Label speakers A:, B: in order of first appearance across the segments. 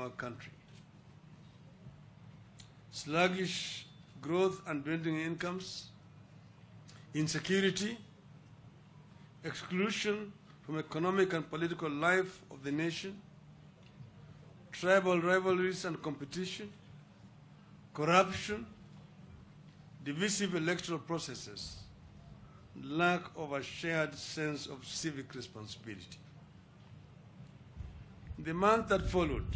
A: our country. Sluggish growth and dwindling incomes, insecurity, exclusion from economic and political life of the nation, tribal rivalries and competition, corruption, divisive electoral processes, lack of a shared sense of civic responsibility. In the month that followed,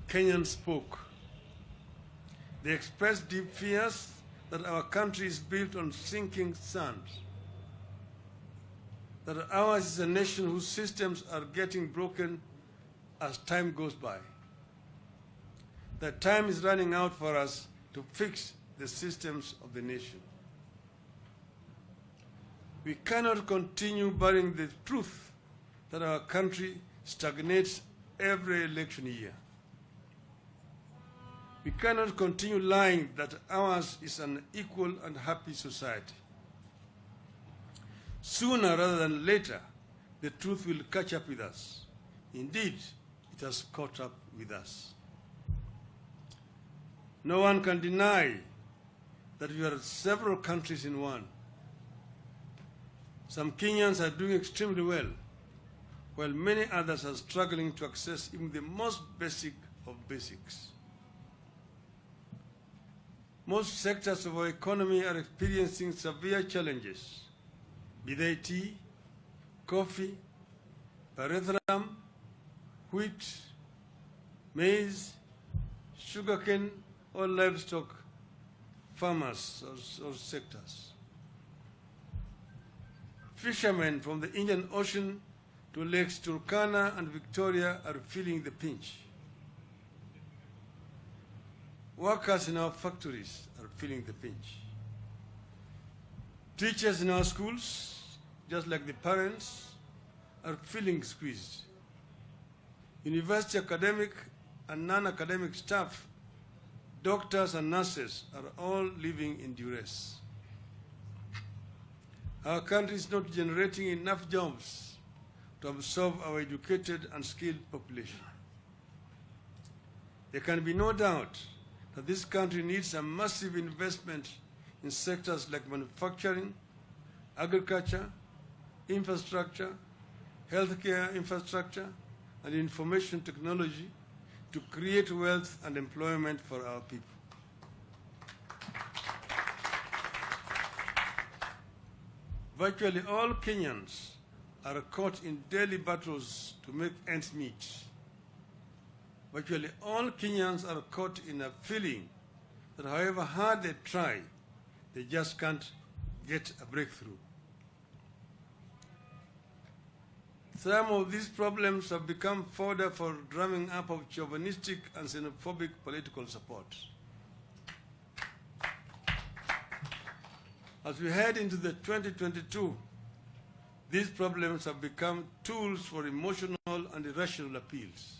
A: Kenyans spoke. They expressed deep fears that our country is built on sinking sand, that ours is a nation whose systems are getting broken as time goes by, that time is running out for us to fix the systems of the nation. We cannot continue burying the truth that our country stagnates every election year. We cannot continue lying that ours is an equal and happy society. Sooner rather than later, the truth will catch up with us. Indeed, it has caught up with us. No one can deny that we are several countries in one. Some Kenyans are doing extremely well, while many others are struggling to access even the most basic of basics. Most sectors of our economy are experiencing severe challenges, be they tea, coffee, pyrethrum, wheat, maize, sugarcane, or livestock farmers or sectors. Fishermen from the Indian Ocean to Lakes Turkana and Victoria are feeling the pinch. Workers in our factories are feeling the pinch. Teachers in our schools, just like the parents, are feeling squeezed. University academic and non-academic staff, doctors and nurses are all living in duress. Our country is not generating enough jobs to absorb our educated and skilled population. There can be no doubt that this country needs a massive investment in sectors like manufacturing, agriculture, infrastructure, healthcare infrastructure, and information technology to create wealth and employment for our people. Virtually all Kenyans are caught in daily battles to make ends meet. Virtually all Kenyans are caught in a feeling that however hard they try, they just can't get a breakthrough. Some of these problems have become fodder for drumming up of chauvinistic and xenophobic political support. As we head into the 2022, these problems have become tools for emotional and irrational appeals.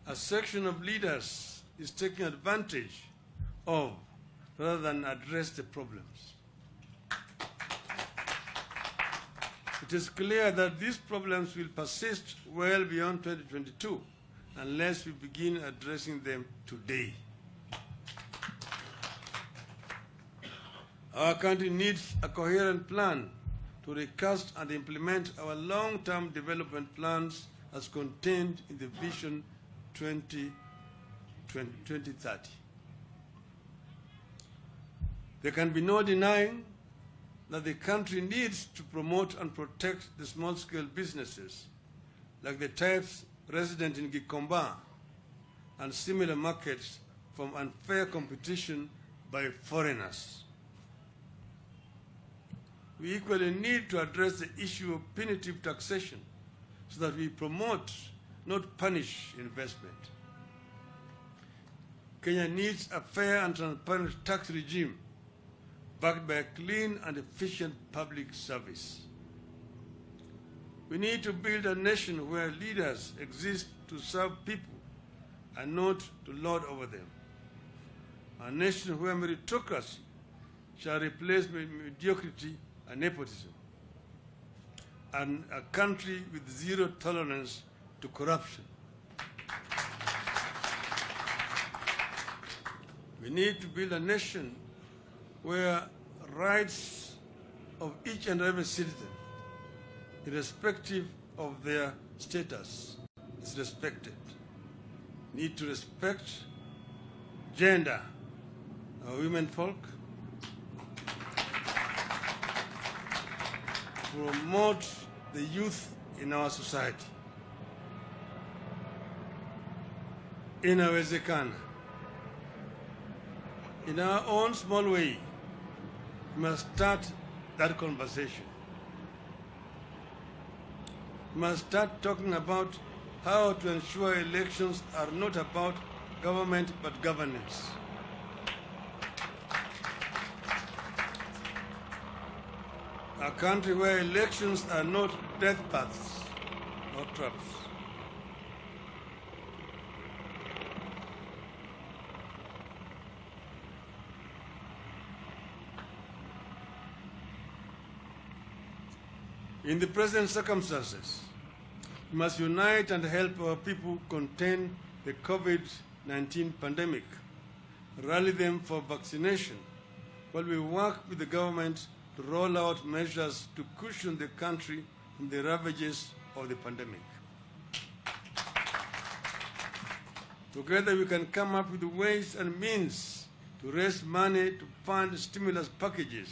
A: A section of leaders is taking advantage of rather than address the problems. It is clear that these problems will persist well beyond 2022 unless we begin addressing them today. Our country needs a coherent plan to recast and implement our long-term development plans as contained in the Vision 2030. There can be no denying that the country needs to promote and protect the small-scale businesses, like the types resident in Gikomba and similar markets, from unfair competition by foreigners. We equally need to address the issue of punitive taxation so that we promote, not punish, investment. Kenya needs a fair and transparent tax regime backed by a clean and efficient public service. We need to build a nation where leaders exist to serve people and not to lord over them. A nation where meritocracy shall replace mediocrity and nepotism. And a country with zero tolerance to corruption. We need to build a nation where rights of each and every citizen, irrespective of their status, is respected. We need to respect gender, our women folk, promote the youth in our society. Inawezekana. In our own small way, we must start that conversation. We must start talking about how to ensure elections are not about government but governance. A country where elections are not death paths or traps. In the present circumstances, we must unite and help our people contain the COVID-19 pandemic, rally them for vaccination, while we work with the government to roll out measures to cushion the country from the ravages of the pandemic. Together we can come up with ways and means to raise money to fund stimulus packages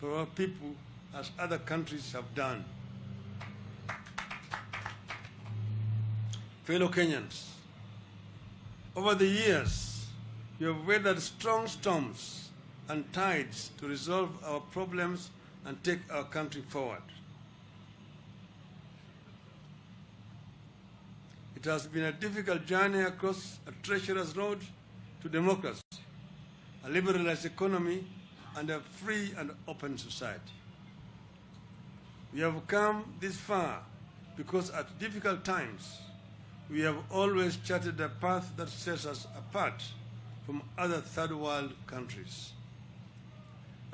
A: for our people as other countries have done. Fellow Kenyans, over the years, we have weathered strong storms and tides to resolve our problems and take our country forward. It has been a difficult journey across a treacherous road to democracy, a liberalized economy, and a free and open society. We have come this far because at difficult times, we have always charted a path that sets us apart from other third world countries.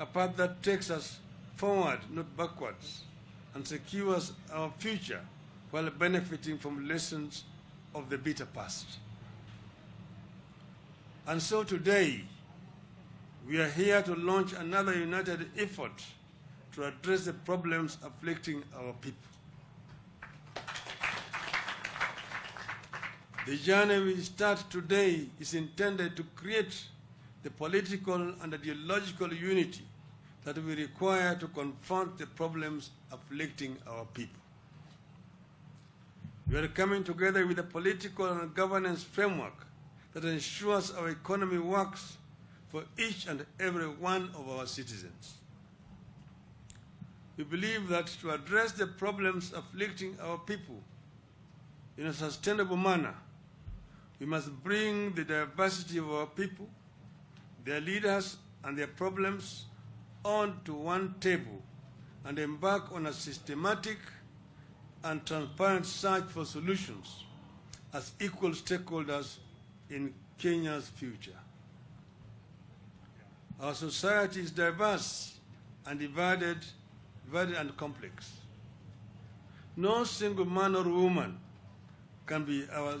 A: A path that takes us forward, not backwards, and secures our future while benefiting from lessons of the bitter past. And so today, we are here to launch another united effort to address the problems afflicting our people. The journey we start today is intended to create the political and ideological unity that we require to confront the problems afflicting our people. We are coming together with a political and governance framework that ensures our economy works for each and every one of our citizens. We believe that to address the problems afflicting our people in a sustainable manner, we must bring the diversity of our people, their leaders, and their problems onto one table and embark on a systematic and transparent search for solutions as equal stakeholders in Kenya's future. Our society is diverse and divided and complex. No single man or woman can be our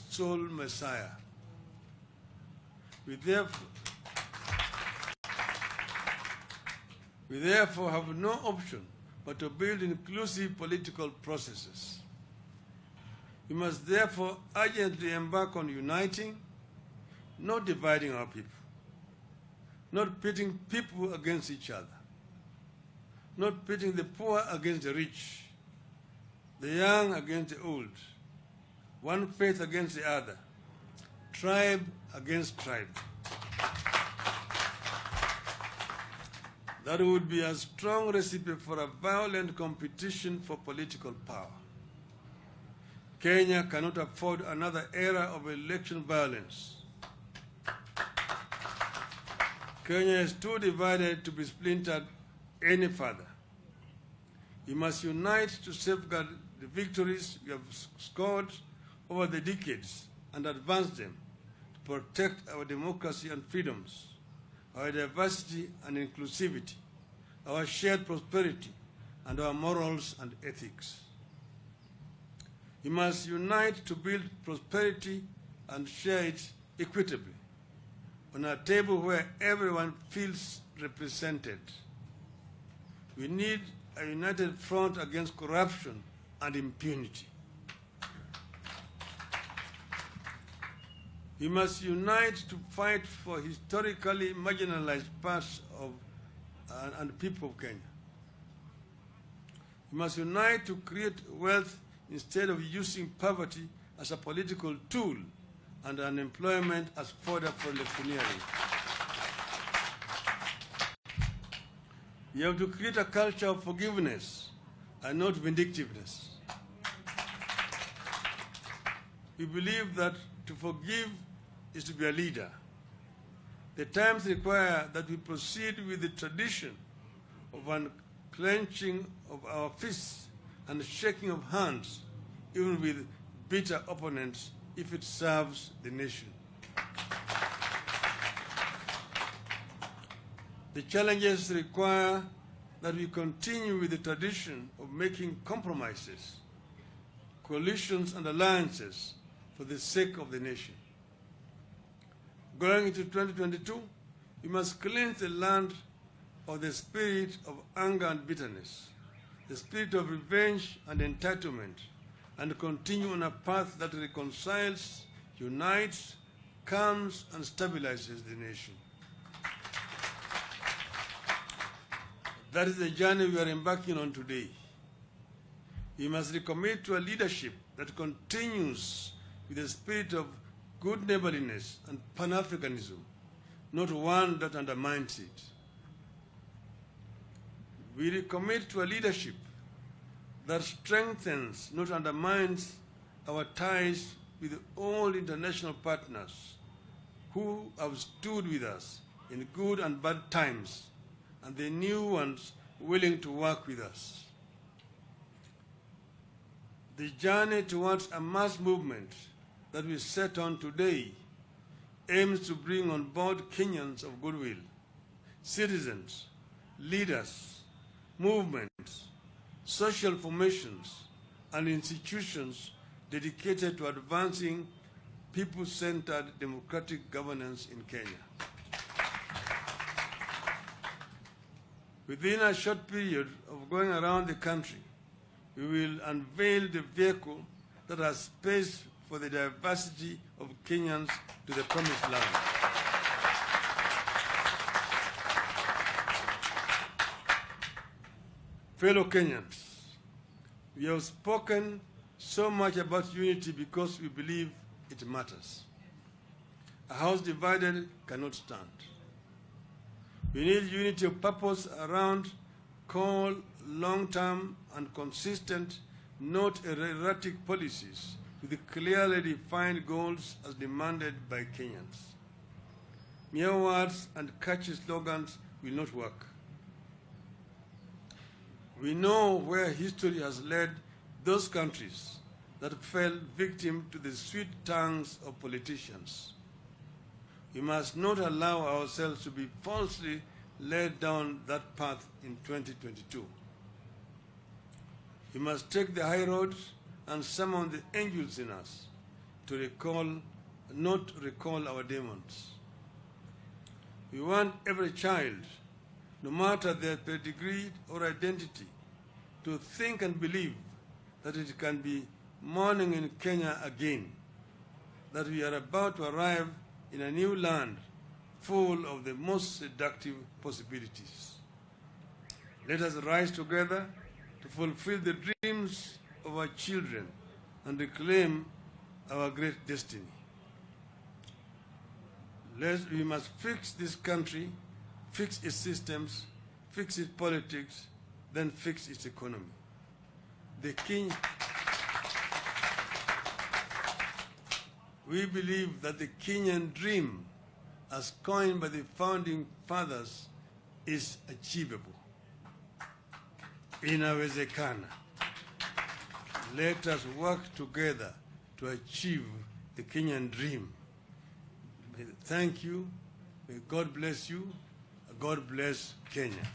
A: sole Messiah. We therefore have no option but to build inclusive political processes. We must therefore urgently embark on uniting, not dividing our people, not pitting people against each other, not pitting the poor against the rich, the young against the old, one faith against the other, tribe against tribe. That would be a strong recipe for a violent competition for political power. Kenya cannot afford another era of election violence. Kenya is too divided to be splintered any further. We must unite to safeguard the victories we have scored over the decades and advance them to protect our democracy and freedoms, our diversity and inclusivity, our shared prosperity, and our morals and ethics. We must unite to build prosperity and share it equitably, on a table where everyone feels represented. We need a united front against corruption and impunity. We must unite to fight for historically marginalized parts of and the people of Kenya. We must unite to create wealth instead of using poverty as a political tool and unemployment as fodder for electioneering. We have to create a culture of forgiveness and not vindictiveness. We believe that to forgive is to be a leader. The times require that we proceed with the tradition of unclenching of our fists and shaking of hands, even with bitter opponents, if it serves the nation. The challenges require that we continue with the tradition of making compromises, coalitions and alliances for the sake of the nation. Going into 2022, we must cleanse the land of the spirit of anger and bitterness, the spirit of revenge and entitlement, and continue on a path that reconciles, unites, calms, and stabilizes the nation. That is the journey we are embarking on today. We must recommit to a leadership that continues with the spirit of good neighborliness and Pan-Africanism, not one that undermines it. We recommit to a leadership that strengthens, not undermines, our ties with all international partners who have stood with us in good and bad times, and the new ones willing to work with us. The journey towards a mass movement that we set on today aims to bring on board Kenyans of goodwill, citizens, leaders, movements, social formations, and institutions dedicated to advancing people-centered democratic governance in Kenya. Within a short period of going around the country, we will unveil the vehicle that has space for the diversity of Kenyans to the promised land. Fellow Kenyans, we have spoken so much about unity because we believe it matters. A house divided cannot stand. We need unity of purpose around core, long-term, and consistent, not erratic policies with clearly defined goals as demanded by Kenyans. Mere words and catchy slogans will not work. We know where history has led those countries that fell victim to the sweet tongues of politicians. We must not allow ourselves to be falsely led down that path in 2022. We must take the high road and summon the angels in us to not recall our demons. We want every child, no matter their pedigree or identity, to think and believe that it can be morning in Kenya again, that we are about to arrive in a new land full of the most seductive possibilities. Let us rise together to fulfill the dreams of our children and reclaim our great destiny. We must fix this country, fix its systems, fix its politics, then fix its economy. We believe that the Kenyan dream, as coined by the founding fathers, is achievable. Inawezekana. Let us work together to achieve the Kenyan dream. Thank you. May God bless you. God bless Kenya.